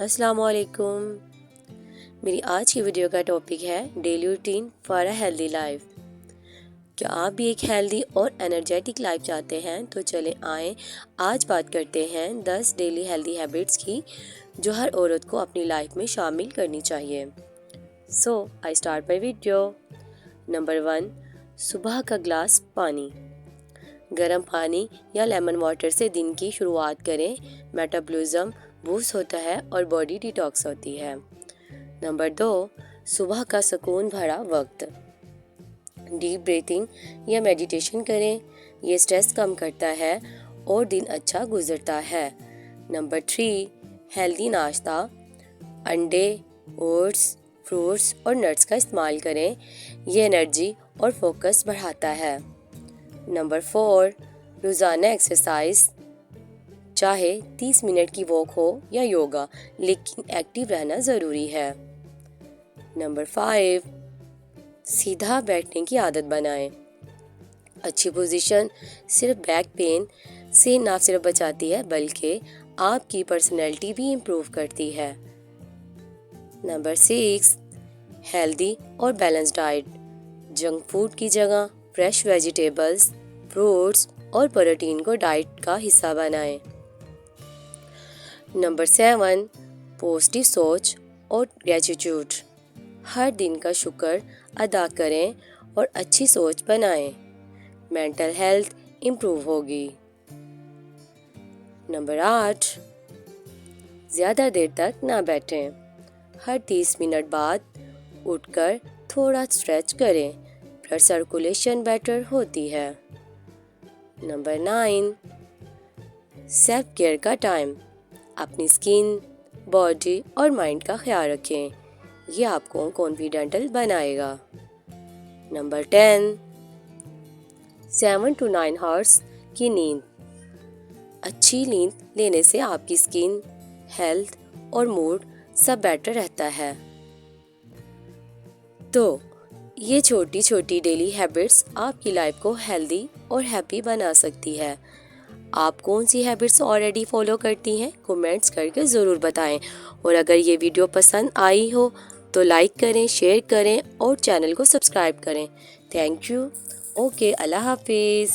السلام علیکم۔ میری آج کی ویڈیو کا ٹاپک ہے daily routine for a healthy life. کیا آپ بھی ایک ہیلدی اور انرجیٹک لائف چاہتے ہیں؟ تو چلیں آئیں آج بات کرتے ہیں 10 ڈیلی ہیلدی ہیبٹس کی جو ہر عورت کو اپنی لائف میں شامل کرنی چاہیے۔ I start my video. Number 1، صبح کا گلاس پانی۔ گرم پانی یا لیمن واٹر سے دن کی شروعات کریں۔ میٹابولزم بوسٹ ہوتا ہے اور باڈی ڈیٹاکس ہوتی ہے۔ نمبر 2، صبح کا سکون بھرا وقت۔ ڈیپ بریتھنگ یا میڈیٹیشن کریں، یہ سٹریس کم کرتا ہے اور دن اچھا گزرتا ہے۔ نمبر 3، ہیلدی ناشتہ۔ انڈے، اوٹس، فروٹس اور نٹس کا استعمال کریں، یہ انرجی اور فوکس بڑھاتا ہے۔ نمبر 4، روزانہ ایکسرسائز، چاہے 30 منٹ کی واک ہو یا یوگا، لیکن ایکٹیو رہنا ضروری ہے۔ نمبر 5، سیدھا بیٹھنے کی عادت بنائیں۔ اچھی پوزیشن صرف بیک پین سے نہ صرف بچاتی ہے بلکہ آپ کی پرسنالٹی بھی امپروو کرتی ہے۔ نمبر 6، ہیلدی اور بیلنس ڈائٹ۔ جنک فوڈ کی جگہ فریش ویجیٹیبلز، فروٹس اور پروٹین کو ڈائٹ کا حصہ بنائیں۔ نمبر 7، پازیٹیو سوچ اور گریٹیٹیوڈ۔ ہر دن کا شکر ادا کریں اور اچھی سوچ بنائیں، مینٹل ہیلتھ امپروو ہوگی۔ نمبر 8، زیادہ دیر تک نہ بیٹھیں۔ ہر 30 منٹ بعد اٹھ کر تھوڑا اسٹریچ کریں، بلڈ سرکولیشن بیٹر ہوتی ہے۔ نمبر 9، سیلف کیئر کا ٹائم۔ اپنی اسکن، باڈی اور مائنڈ کا خیال رکھیں، یہ آپ کو کانفیڈنٹ بنائے گا۔ نمبر 10، 7 to 9 آورس کی نیند۔ اچھی نیند لینے سے آپ کی اسکن، ہیلتھ اور موڈ سب بیٹر رہتا ہے۔ تو یہ چھوٹی چھوٹی ڈیلی ہیبٹس آپ کی لائف کو ہیلدی اور ہیپی بنا سکتی ہے۔ آپ کون سی ہیبٹس آلریڈی فالو کرتی ہیں؟ کومنٹس کر کے ضرور بتائیں، اور اگر یہ ویڈیو پسند آئی ہو تو لائک کریں، شیئر کریں اور چینل کو سبسکرائب کریں۔ Thank you. اوکے، اللہ حافظ۔